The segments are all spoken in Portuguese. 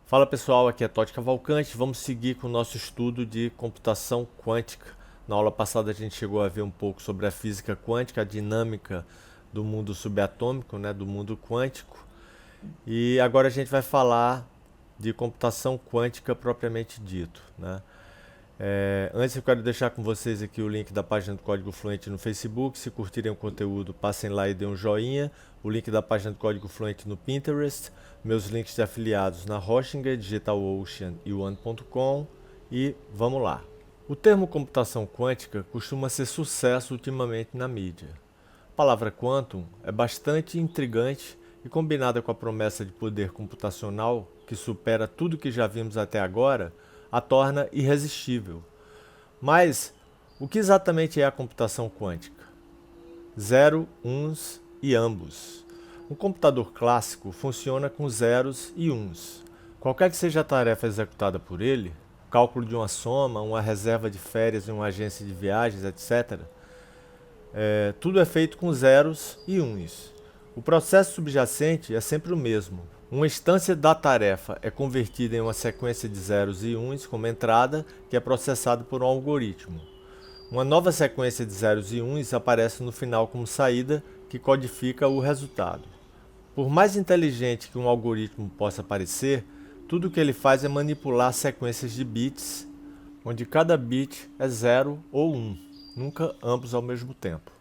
Fala pessoal, aqui é Totti Cavalcante. Vamos seguir com o nosso estudo de computação quântica. Na aula passada a gente chegou a ver um pouco sobre a física quântica, a dinâmica do mundo subatômico, do mundo quântico. E agora a gente vai falar de computação quântica propriamente dito. Antes eu quero deixar com vocês aqui o link da página do Código Fluente no Facebook. Se curtirem o conteúdo, passem lá e dêem um joinha. O link da página do Código Fluente no Pinterest. Meus links de afiliados na Hoshinger, DigitalOcean e One.com. E vamos lá. O termo computação quântica costuma ser sucesso ultimamente na mídia. A palavra quantum é bastante intrigante e combinada com a promessa de poder computacional que supera tudo que já vimos até agora, a torna irresistível. Mas o que exatamente é a computação quântica? Zero, uns e ambos. Um computador clássico funciona com zeros e uns. Qualquer que seja a tarefa executada por ele, cálculo de uma soma, uma reserva de férias em uma agência de viagens, etc., tudo é feito com zeros e uns. O processo subjacente é sempre o mesmo. Uma instância da tarefa é convertida em uma sequência de zeros e uns como entrada, que é processada por um algoritmo. Uma nova sequência de zeros e uns aparece no final como saída, que codifica o resultado. Por mais inteligente que um algoritmo possa parecer, tudo o que ele faz é manipular sequências de bits, onde cada bit é 0 ou 1, nunca ambos ao mesmo tempo.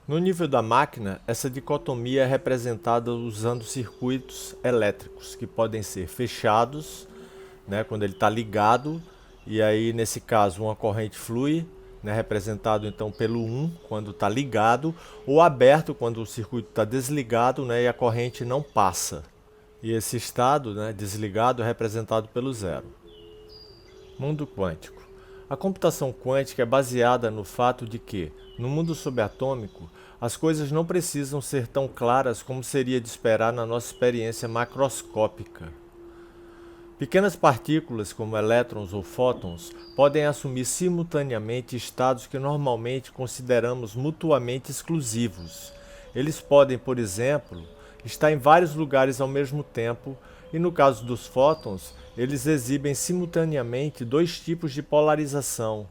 No nível da máquina, essa dicotomia é representada usando circuitos elétricos, que podem ser fechados, quando ele está ligado, e aí nesse caso uma corrente flui, representado então pelo 1 quando está ligado, ou aberto quando o circuito está desligado, e a corrente não passa. E esse estado desligado é representado pelo 0. Mundo quântico. A computação quântica é baseada no fato de que, no mundo subatômico, as coisas não precisam ser tão claras como seria de esperar na nossa experiência macroscópica. Pequenas partículas, como elétrons ou fótons, podem assumir simultaneamente estados que normalmente consideramos mutuamente exclusivos. Eles podem, por exemplo, estar em vários lugares ao mesmo tempo, e no caso dos fótons, eles exibem simultaneamente dois tipos de polarização.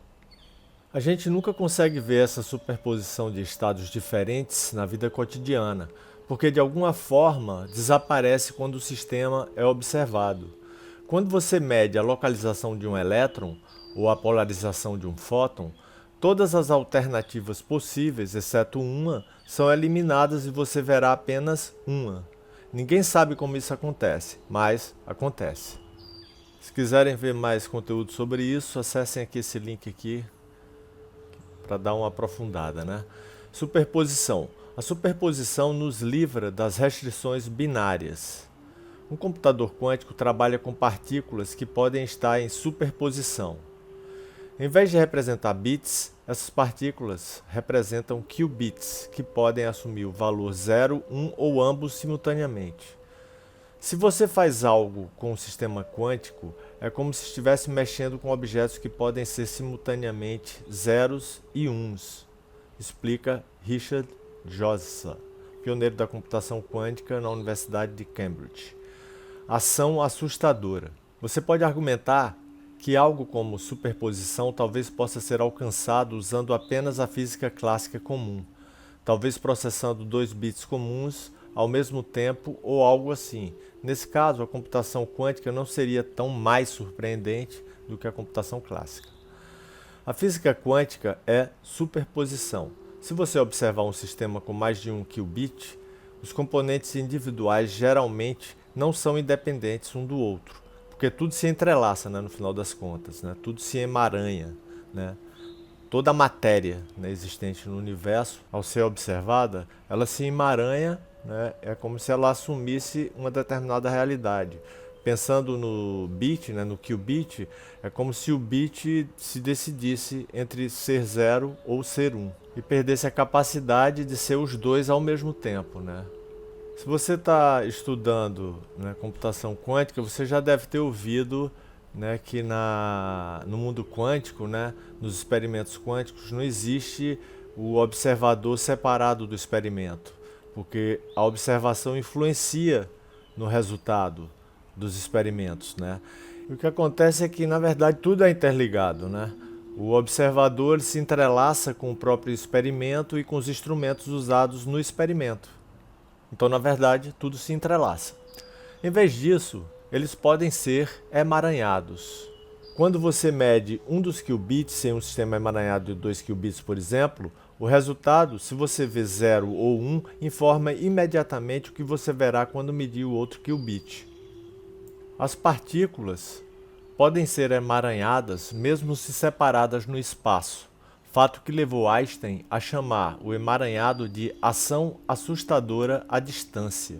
A gente nunca consegue ver essa superposição de estados diferentes na vida cotidiana, porque de alguma forma desaparece quando o sistema é observado. Quando você mede a localização de um elétron ou a polarização de um fóton, todas as alternativas possíveis, exceto uma, são eliminadas e você verá apenas uma. Ninguém sabe como isso acontece, mas acontece. Se quiserem ver mais conteúdo sobre isso, acessem aqui esse link aqui para dar uma aprofundada. Superposição. A superposição nos livra das restrições binárias. Um computador quântico trabalha com partículas que podem estar em superposição. Em vez de representar bits, essas partículas representam qubits, que podem assumir o valor 0, 1 ou ambos simultaneamente. Se você faz algo com o sistema quântico, é como se estivesse mexendo com objetos que podem ser simultaneamente zeros e uns, explica Richard Jossa, pioneiro da computação quântica na Universidade de Cambridge. Ação assustadora. Você pode argumentar que algo como superposição talvez possa ser alcançado usando apenas a física clássica comum, talvez processando 2 bits comuns ao mesmo tempo ou algo assim. Nesse caso, a computação quântica não seria tão mais surpreendente do que a computação clássica. A física quântica é superposição. Se você observar um sistema com mais de um qubit, os componentes individuais geralmente não são independentes um do outro, porque tudo se entrelaça, no final das contas, tudo se emaranha. Toda a matéria existente no universo, ao ser observada, ela se emaranha, é como se ela assumisse uma determinada realidade. Pensando no bit, no qubit, é como se o bit se decidisse entre ser 0 ou ser 1 e perdesse a capacidade de ser os dois ao mesmo tempo. Se você está estudando computação quântica, você já deve ter ouvido que no mundo quântico, nos experimentos quânticos, não existe o observador separado do experimento, porque a observação influencia no resultado. dos experimentos, né? E o que acontece é que, na verdade, tudo é interligado, né? O observador se entrelaça com o próprio experimento e com os instrumentos usados no experimento. Então, na verdade, tudo se entrelaça. Em vez disso, eles podem ser emaranhados. Quando você mede um dos qubits em um sistema emaranhado de 2 qubits, por exemplo, o resultado, se você vê 0 ou 1, informa imediatamente o que você verá quando medir o outro qubit. As partículas podem ser emaranhadas mesmo se separadas no espaço, fato que levou Einstein a chamar o emaranhado de ação assustadora à distância.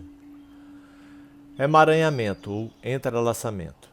Emaranhamento ou entrelaçamento.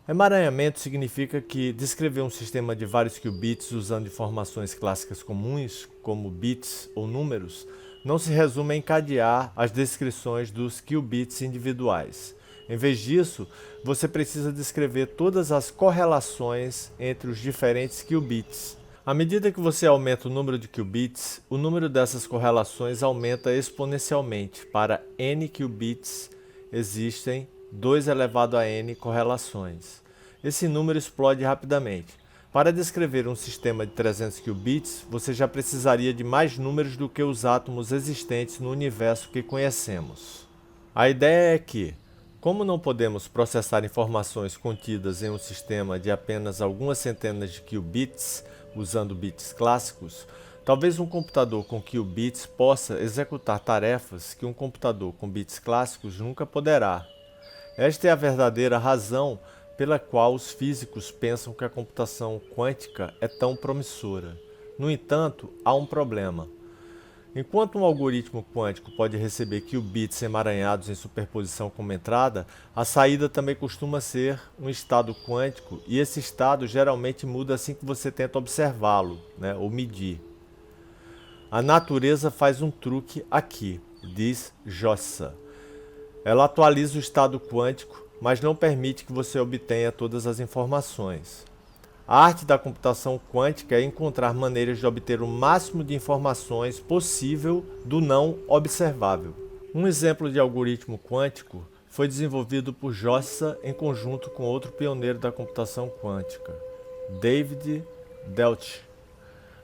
Emaranhamento significa que descrever um sistema de vários qubits usando informações clássicas comuns, como bits ou números, não se resume a encadear as descrições dos qubits individuais. Em vez disso, você precisa descrever todas as correlações entre os diferentes qubits. À medida que você aumenta o número de qubits, o número dessas correlações aumenta exponencialmente. Para n qubits, existem 2 elevado a n correlações. Esse número explode rapidamente. Para descrever um sistema de 300 qubits, você já precisaria de mais números do que os átomos existentes no universo que conhecemos. A ideia é que, como não podemos processar informações contidas em um sistema de apenas algumas centenas de qubits, usando bits clássicos, talvez um computador com qubits possa executar tarefas que um computador com bits clássicos nunca poderá. Esta é a verdadeira razão pela qual os físicos pensam que a computação quântica é tão promissora. No entanto, há um problema. Enquanto um algoritmo quântico pode receber qubits emaranhados em superposição como entrada, a saída também costuma ser um estado quântico, e esse estado geralmente muda assim que você tenta observá-lo, né, ou medir. A natureza faz um truque aqui, diz Jossa. Ela atualiza o estado quântico, mas não permite que você obtenha todas as informações. A arte da computação quântica é encontrar maneiras de obter o máximo de informações possível do não observável. Um exemplo de algoritmo quântico foi desenvolvido por Jossa em conjunto com outro pioneiro da computação quântica, David Deutsch.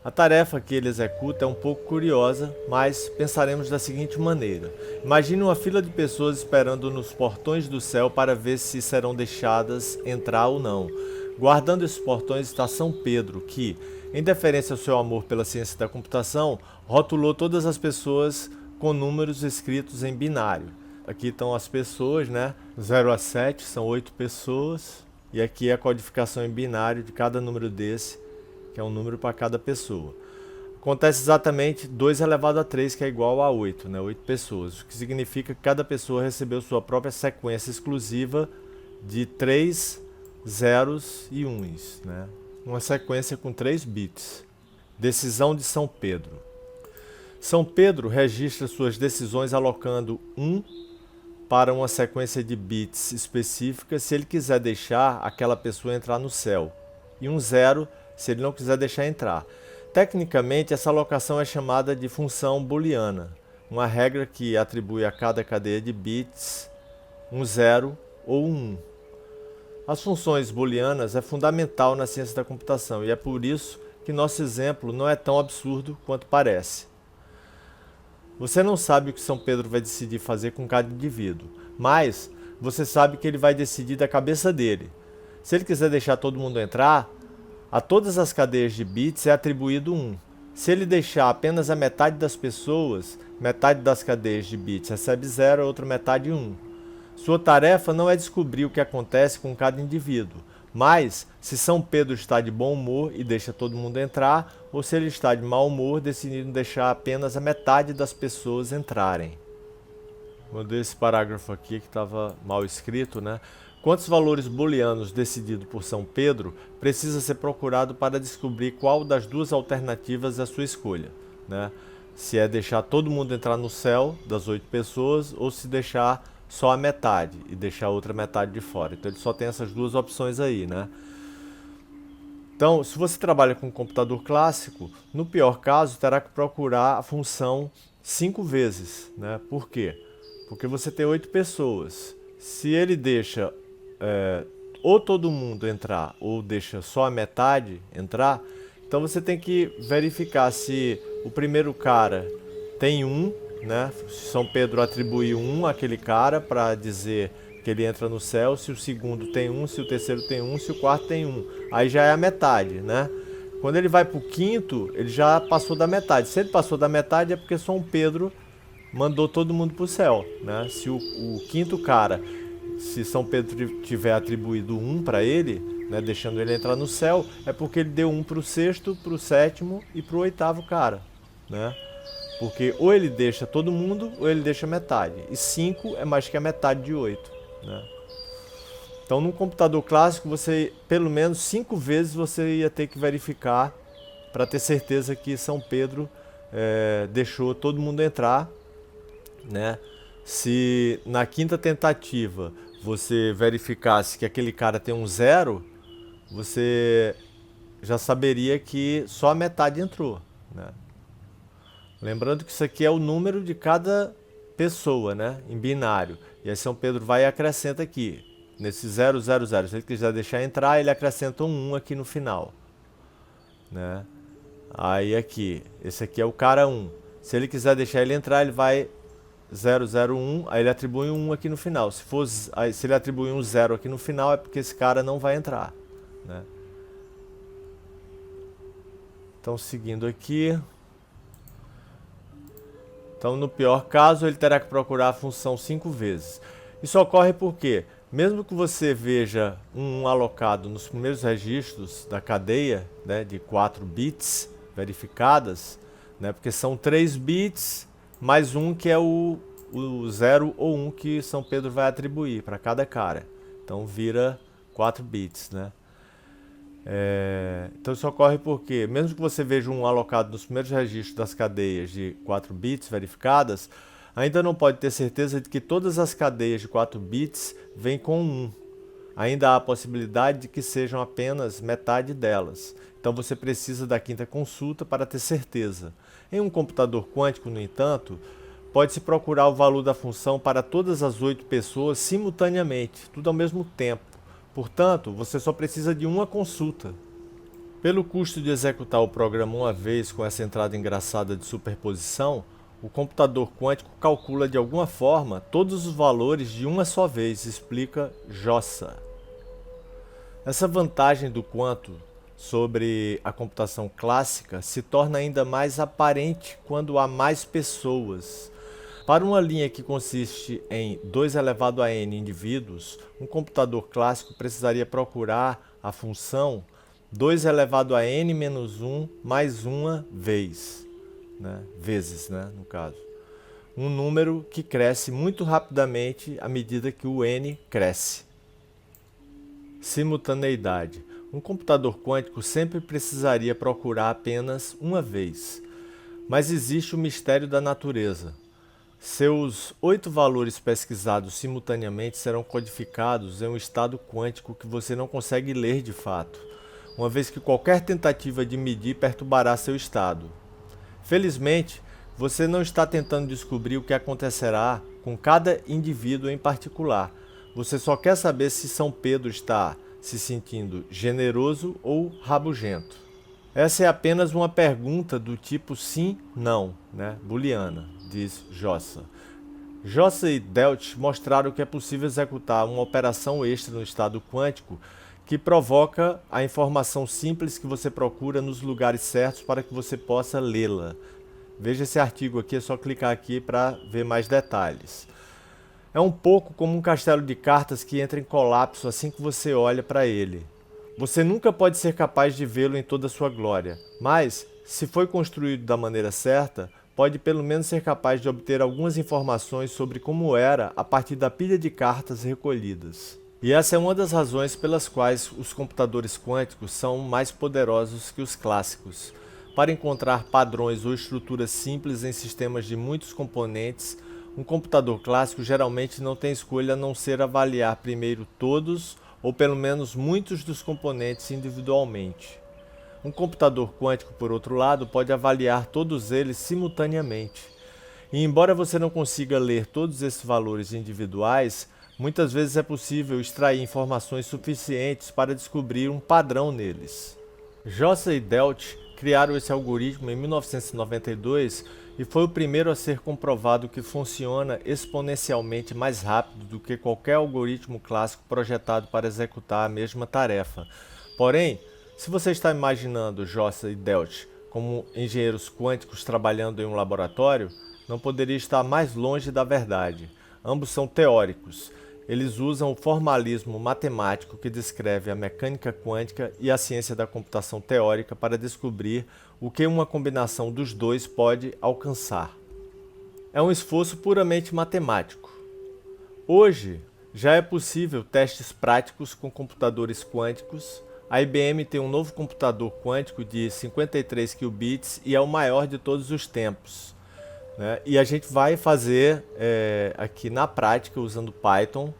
A tarefa que ele executa é um pouco curiosa, mas pensaremos da seguinte maneira. Imagine uma fila de pessoas esperando nos portões do céu para ver se serão deixadas entrar ou não. Guardando esses portões está São Pedro, que, em deferência ao seu amor pela ciência da computação, rotulou todas as pessoas com números escritos em binário. Aqui estão as pessoas, né? 0 a 7 são 8 pessoas, e aqui é a codificação em binário de cada número desse, que é um número para cada pessoa. Acontece exatamente 2 elevado a 3, que é igual a 8, né? 8 pessoas, o que significa que cada pessoa recebeu sua própria sequência exclusiva de 3 zeros e uns, né? Uma sequência com 3 bits. Decisão de São Pedro. São Pedro registra suas decisões alocando 1 para uma sequência de bits específica se ele quiser deixar aquela pessoa entrar no céu, e um 0 se ele não quiser deixar entrar. Tecnicamente, essa alocação é chamada de função booleana, uma regra que atribui a cada cadeia de bits um 0 ou um 1. As funções booleanas é fundamental na ciência da computação, e é por isso que nosso exemplo não é tão absurdo quanto parece. Você não sabe o que São Pedro vai decidir fazer com cada indivíduo, mas você sabe que ele vai decidir da cabeça dele. Se ele quiser deixar todo mundo entrar, a todas as cadeias de bits é atribuído 1. Se ele deixar apenas a metade das pessoas, metade das cadeias de bits recebe 0 e a outra metade 1. Sua tarefa não é descobrir o que acontece com cada indivíduo, mas se São Pedro está de bom humor e deixa todo mundo entrar, ou se ele está de mau humor, decidindo deixar apenas a metade das pessoas entrarem. Mandei esse parágrafo aqui que estava mal escrito, né? Quantos valores booleanos decidido por São Pedro precisa ser procurado para descobrir qual das duas alternativas é a sua escolha, né? Se é deixar todo mundo entrar no céu, das 8 pessoas, ou se deixar só a metade e deixar a outra metade de fora. Então ele só tem essas duas opções aí, né? Então, se você trabalha com um computador clássico, no pior caso, terá que procurar a função 5 vezes, né? Por quê? Porque você tem 8 pessoas. Se ele deixa ou todo mundo entrar ou deixa só a metade entrar, então você tem que verificar se o primeiro cara tem um, né? Se São Pedro atribui um àquele cara para dizer que ele entra no céu, se o segundo tem um, se o terceiro tem um, se o quarto tem um. Aí já é a metade, né? Quando ele vai pro quinto, ele já passou da metade. Se ele passou da metade é porque São Pedro mandou todo mundo pro céu, né? Se o quinto cara, se São Pedro tiver atribuído um para ele, né, deixando ele entrar no céu, é porque ele deu um pro sexto, pro sétimo e pro oitavo cara, né? Porque ou ele deixa todo mundo ou ele deixa metade. E 5 é mais que a metade de 8, né? Então, num computador clássico, você pelo menos 5 vezes você ia ter que verificar para ter certeza que São Pedro deixou todo mundo entrar, né? Se na quinta tentativa você verificasse que aquele cara tem um zero, você já saberia que só a metade entrou, né? Lembrando que isso aqui é o número de cada pessoa, né? Em binário. E aí São Pedro vai e acrescenta aqui, nesse 000. Se ele quiser deixar entrar, ele acrescenta um 1 aqui no final, né? Aí aqui, esse aqui é o cara 1. Se ele quiser deixar ele entrar, ele vai 001, aí ele atribui um 1 aqui no final. Se ele atribui um 0 aqui no final, é porque esse cara não vai entrar, né? Então, seguindo aqui. Então, no pior caso, ele terá que procurar a função 5 vezes. Isso ocorre porque, mesmo que você veja um alocado nos primeiros registros da cadeia, né, de 4 bits verificadas, né, porque são 3 bits mais um que é o 0 ou 1 que São Pedro vai atribuir para cada cara. Então vira 4 bits, né? Então isso ocorre porque, mesmo que você veja um alocado nos primeiros registros das cadeias de 4 bits verificadas, ainda não pode ter certeza de que todas as cadeias de 4 bits vêm com 1. Ainda há a possibilidade de que sejam apenas metade delas. Então você precisa da quinta consulta para ter certeza. Em um computador quântico, no entanto, pode-se procurar o valor da função para todas as 8 pessoas simultaneamente, tudo ao mesmo tempo. Portanto, você só precisa de uma consulta. Pelo custo de executar o programa uma vez com essa entrada engraçada de superposição, o computador quântico calcula de alguma forma todos os valores de uma só vez, explica Jossa. Essa vantagem do quanto sobre a computação clássica se torna ainda mais aparente quando há mais pessoas. Para uma linha que consiste em 2 elevado a n indivíduos, um computador clássico precisaria procurar a função 2 elevado a n menos 1 mais uma vez, né? Vezes, né, no caso. Um número que cresce muito rapidamente à medida que o n cresce. Simultaneidade. Um computador quântico sempre precisaria procurar apenas uma vez. Mas existe o mistério da natureza. Seus 8 valores pesquisados simultaneamente serão codificados em um estado quântico que você não consegue ler de fato, uma vez que qualquer tentativa de medir perturbará seu estado. Felizmente, você não está tentando descobrir o que acontecerá com cada indivíduo em particular. Você só quer saber se São Pedro está se sentindo generoso ou rabugento. Essa é apenas uma pergunta do tipo sim, não, né? Booleana, diz Jossa. Jossa e Delft mostraram que é possível executar uma operação extra no estado quântico que provoca a informação simples que você procura nos lugares certos para que você possa lê-la. Veja esse artigo aqui, é só clicar aqui para ver mais detalhes. É um pouco como um castelo de cartas que entra em colapso assim que você olha para ele. Você nunca pode ser capaz de vê-lo em toda a sua glória, mas, se foi construído da maneira certa, pode pelo menos ser capaz de obter algumas informações sobre como era a partir da pilha de cartas recolhidas. E essa é uma das razões pelas quais os computadores quânticos são mais poderosos que os clássicos. Para encontrar padrões ou estruturas simples em sistemas de muitos componentes, um computador clássico geralmente não tem escolha a não ser avaliar primeiro todos ou pelo menos muitos dos componentes individualmente. Um computador quântico, por outro lado, pode avaliar todos eles simultaneamente. E embora você não consiga ler todos esses valores individuais, muitas vezes é possível extrair informações suficientes para descobrir um padrão neles. Jossa e Delch criaram esse algoritmo em 1992 e foi o primeiro a ser comprovado que funciona exponencialmente mais rápido do que qualquer algoritmo clássico projetado para executar a mesma tarefa. Porém, se você está imaginando Jossa e Delch como engenheiros quânticos trabalhando em um laboratório, não poderia estar mais longe da verdade. Ambos são teóricos. Eles usam o formalismo matemático que descreve a mecânica quântica e a ciência da computação teórica para descobrir o que uma combinação dos dois pode alcançar. É um esforço puramente matemático. Hoje, já é possível testes práticos com computadores quânticos. A IBM tem um novo computador quântico de 53 qubits e é o maior de todos os tempos, né? E a gente vai fazer aqui na prática, usando Python,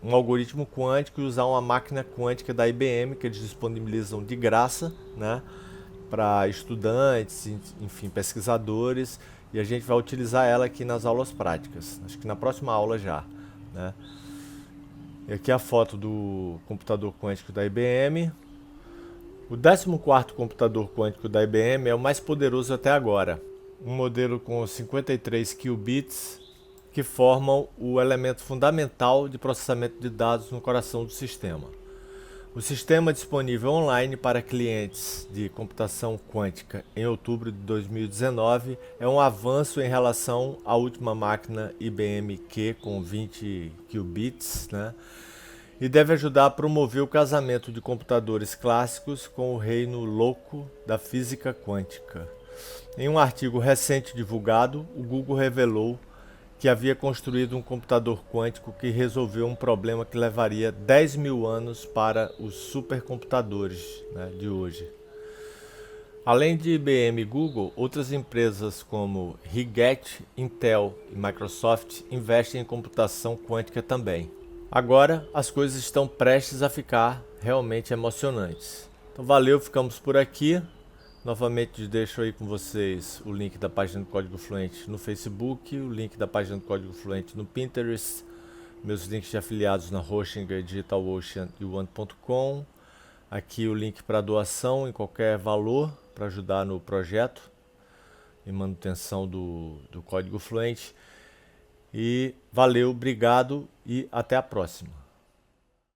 um algoritmo quântico e usar uma máquina quântica da IBM que eles disponibilizam de graça, né, para estudantes, enfim, pesquisadores, e a gente vai utilizar ela aqui nas aulas práticas, acho que na próxima aula já, né? E aqui a foto do computador quântico da IBM. O 14º computador quântico da IBM é o mais poderoso até agora. Um modelo com 53 qubits que formam o elemento fundamental de processamento de dados no coração do sistema. O sistema disponível online para clientes de computação quântica em outubro de 2019 é um avanço em relação à última máquina IBM Q com 20 qubits, né? E deve ajudar a promover o casamento de computadores clássicos com o reino louco da física quântica. Em um artigo recente divulgado, o Google revelou que havia construído um computador quântico que resolveu um problema que levaria 10 mil anos para os supercomputadores, né, de hoje. Além de IBM e Google, outras empresas como Rigetti, Intel e Microsoft investem em computação quântica também. Agora, as coisas estão prestes a ficar realmente emocionantes. Então valeu, ficamos por aqui. Novamente deixo aí com vocês o link da página do Código Fluente no Facebook, o link da página do Código Fluente no Pinterest, meus links de afiliados na Hostinger, DigitalOcean e One.com. Aqui o link para doação em qualquer valor para ajudar no projeto e manutenção do Código Fluente. E valeu, obrigado e até a próxima.